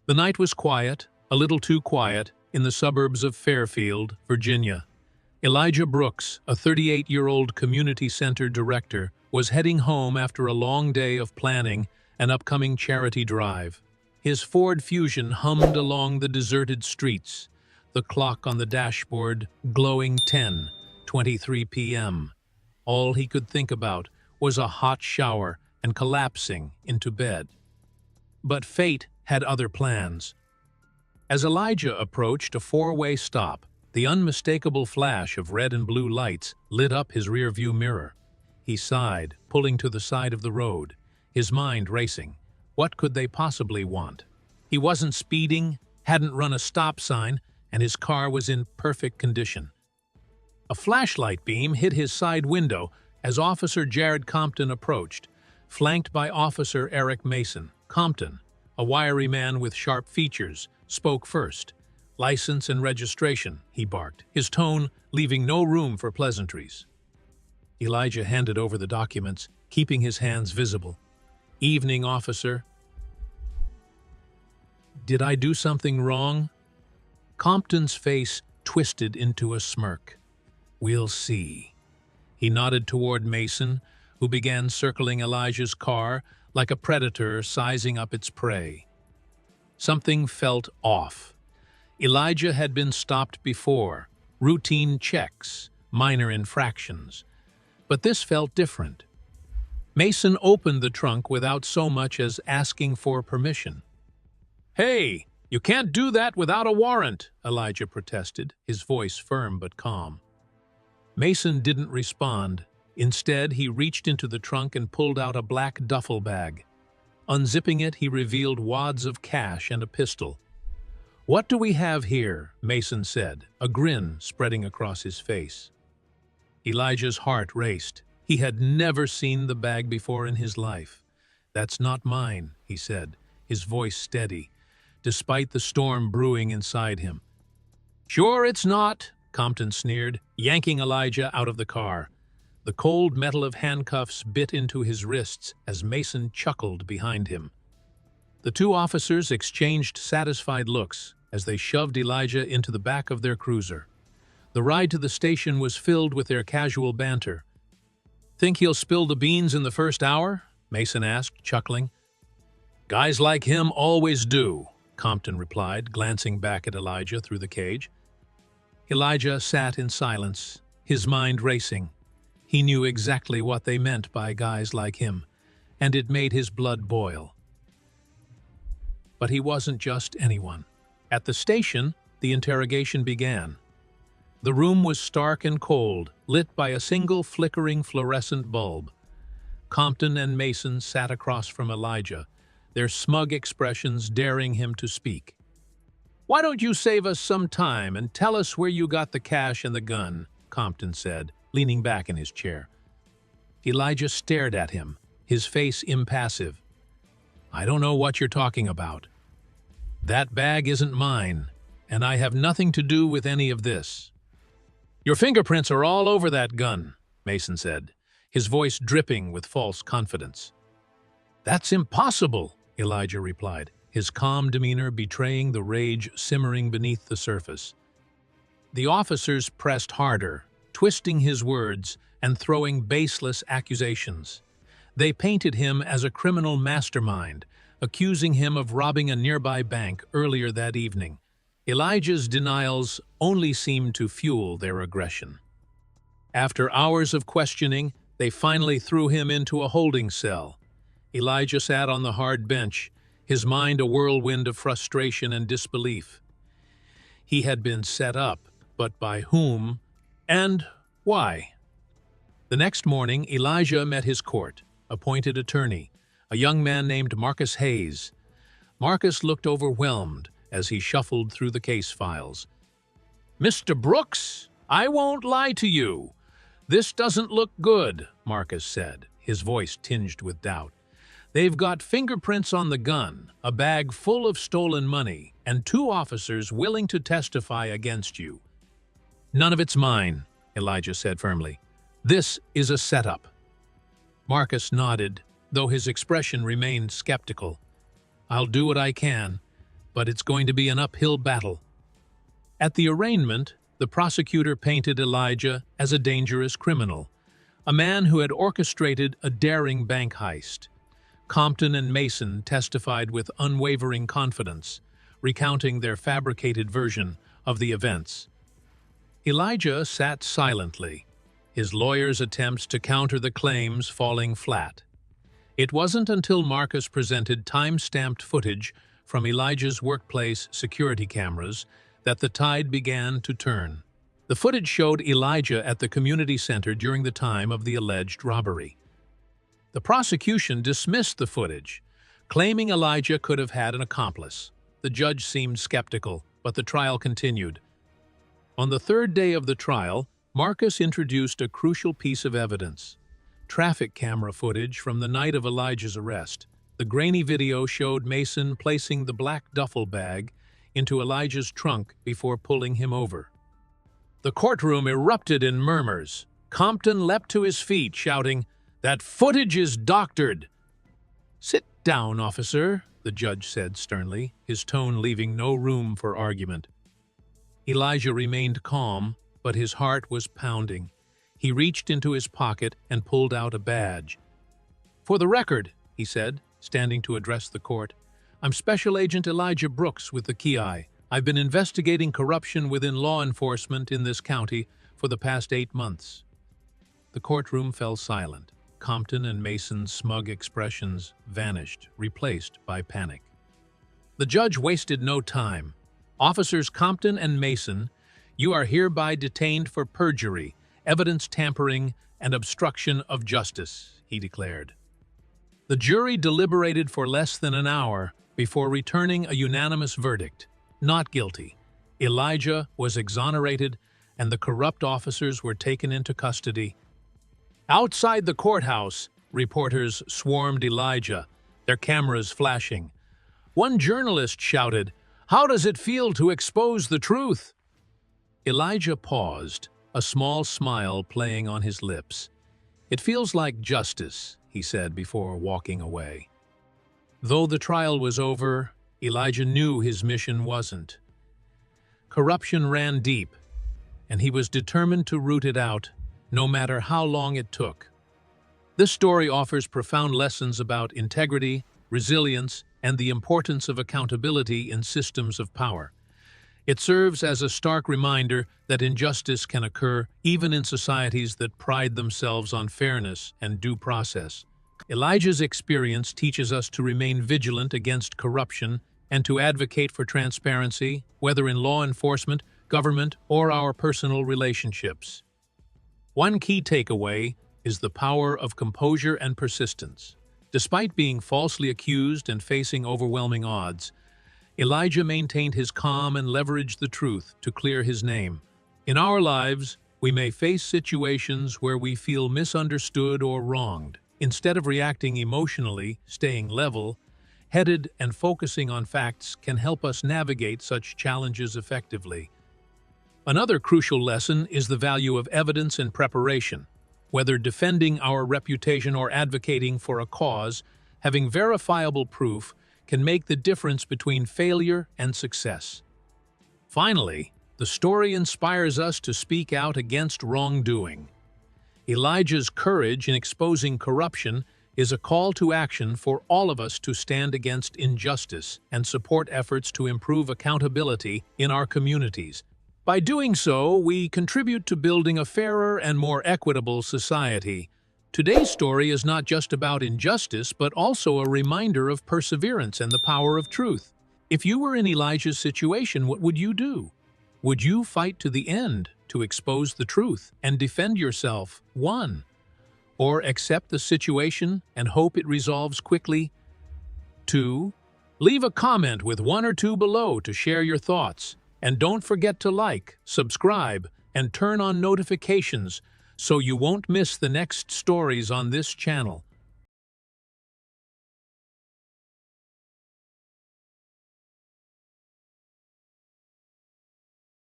The night was quiet, a little too quiet, in the suburbs of Fairfield, Virginia. Elijah Brooks, a 38-year-old community center director, was heading home after a long day of planning an upcoming charity drive. His Ford Fusion hummed along the deserted streets, the clock on the dashboard glowing 10:23 p.m. All he could think about was a hot shower and collapsing into bed. But fate had other plans. As Elijah approached a four-way stop, the unmistakable flash of red and blue lights lit up his rearview mirror. He sighed, pulling to the side of the road, his mind racing. What could they possibly want? He wasn't speeding, hadn't run a stop sign, and his car was in perfect condition. A flashlight beam hit his side window as Officer Jared Compton approached, flanked by Officer Eric Mason. Compton, a wiry man with sharp features, spoke first. "License and registration," he barked, his tone leaving no room for pleasantries. Elijah handed over the documents, keeping his hands visible. "Evening, officer." "Did I do something wrong?" Compton's face twisted into a smirk. "We'll see." He nodded toward Mason, who began circling Elijah's car like a predator sizing up its prey. Something felt off. Elijah had been stopped before, routine checks, minor infractions. But this felt different. Mason opened the trunk without so much as asking for permission. "Hey, you can't do that without a warrant," Elijah protested, his voice firm but calm. Mason didn't respond. Instead, he reached into the trunk and pulled out a black duffel bag. Unzipping it, he revealed wads of cash and a pistol. "What do we have here?" Mason said, a grin spreading across his face. Elijah's heart raced. He had never seen the bag before in his life. "That's not mine," he said, his voice steady, despite the storm brewing inside him. "Sure it's not," Compton sneered, yanking Elijah out of the car. The cold metal of handcuffs bit into his wrists as Mason chuckled behind him. The two officers exchanged satisfied looks as they shoved Elijah into the back of their cruiser. The ride to the station was filled with their casual banter. "Think he'll spill the beans in the first hour?" Mason asked, chuckling. "Guys like him always do," Compton replied, glancing back at Elijah through the cage. Elijah sat in silence, his mind racing. He knew exactly what they meant by guys like him, and it made his blood boil. But he wasn't just anyone. At the station, the interrogation began. The room was stark and cold, lit by a single flickering fluorescent bulb. Compton and Mason sat across from Elijah, their smug expressions daring him to speak. "Why don't you save us some time and tell us where you got the cash and the gun?" Compton said, leaning back in his chair. Elijah stared at him, his face impassive. "I don't know what you're talking about. That bag isn't mine, and I have nothing to do with any of this." "Your fingerprints are all over that gun," Mason said, his voice dripping with false confidence. "That's impossible," Elijah replied, his calm demeanor betraying the rage simmering beneath the surface. The officers pressed harder, twisting his words and throwing baseless accusations. They painted him as a criminal mastermind, accusing him of robbing a nearby bank earlier that evening. Elijah's denials only seemed to fuel their aggression. After hours of questioning, they finally threw him into a holding cell. Elijah sat on the hard bench, his mind a whirlwind of frustration and disbelief. He had been set up, but by whom and why? The next morning, Elijah met his court-appointed attorney, a young man named Marcus Hayes. Marcus looked overwhelmed as he shuffled through the case files. "Mr. Brooks, I won't lie to you. This doesn't look good," Marcus said, his voice tinged with doubt. "They've got fingerprints on the gun, a bag full of stolen money, and two officers willing to testify against you." "None of it's mine," Elijah said firmly. "This is a setup." Marcus nodded, though his expression remained skeptical. "I'll do what I can. but it's going to be an uphill battle. At the arraignment, the prosecutor painted Elijah as a dangerous criminal, a man who had orchestrated a daring bank heist. Compton and Mason testified with unwavering confidence, recounting their fabricated version of the events. Elijah sat silently, his lawyer's attempts to counter the claims falling flat. It wasn't until Marcus presented time-stamped footage from Elijah's workplace security cameras that the tide began to turn. The footage showed Elijah at the community center during the time of the alleged robbery. The prosecution dismissed the footage, claiming Elijah could have had an accomplice. The judge seemed skeptical, but the trial continued. On the third day of the trial, Marcus introduced a crucial piece of evidence: traffic camera footage from the night of Elijah's arrest. The grainy video showed Mason placing the black duffel bag into Elijah's trunk before pulling him over. The courtroom erupted in murmurs. Compton leapt to his feet, shouting, "That footage is doctored!" "Sit down, officer," the judge said sternly, his tone leaving no room for argument. Elijah remained calm, but his heart was pounding. He reached into his pocket and pulled out a badge. "For the record," he said, standing to address the court, "I'm Special Agent Elijah Brooks with the KI. I've been investigating corruption within law enforcement in this county for the past 8 months." The courtroom fell silent. Compton and Mason's smug expressions vanished, replaced by panic. The judge wasted no time. "Officers Compton and Mason, you are hereby detained for perjury, evidence tampering, and obstruction of justice," he declared. The jury deliberated for less than an hour before returning a unanimous verdict: not guilty. Elijah was exonerated, and the corrupt officers were taken into custody. Outside the courthouse, reporters swarmed Elijah, their cameras flashing. One journalist shouted, "How does it feel to expose the truth?" Elijah paused, a small smile playing on his lips. "It feels like justice," he said before walking away. Though the trial was over, Elijah knew his mission wasn't. Corruption ran deep, and he was determined to root it out, no matter how long it took. This story offers profound lessons about integrity, resilience, and the importance of accountability in systems of power. It serves as a stark reminder that injustice can occur even in societies that pride themselves on fairness and due process. Elijah's experience teaches us to remain vigilant against corruption and to advocate for transparency, whether in law enforcement, government, or our personal relationships. One key takeaway is the power of composure and persistence. Despite being falsely accused and facing overwhelming odds, Elijah maintained his calm and leveraged the truth to clear his name. In our lives, we may face situations where we feel misunderstood or wronged. Instead of reacting emotionally, staying level-headed and focusing on facts can help us navigate such challenges effectively. Another crucial lesson is the value of evidence and preparation. Whether defending our reputation or advocating for a cause, having verifiable proof can make the difference between failure and success. Finally, the story inspires us to speak out against wrongdoing. Elijah's courage in exposing corruption is a call to action for all of us to stand against injustice and support efforts to improve accountability in our communities. By doing so, we contribute to building a fairer and more equitable society. Today's story is not just about injustice, but also a reminder of perseverance and the power of truth. If you were in Elijah's situation, what would you do? Would you fight to the end to expose the truth and defend yourself, one? Or accept the situation and hope it resolves quickly, two? Leave a comment with 1 or 2 below to share your thoughts. And don't forget to like, subscribe, and turn on notifications so you won't miss the next stories on this channel.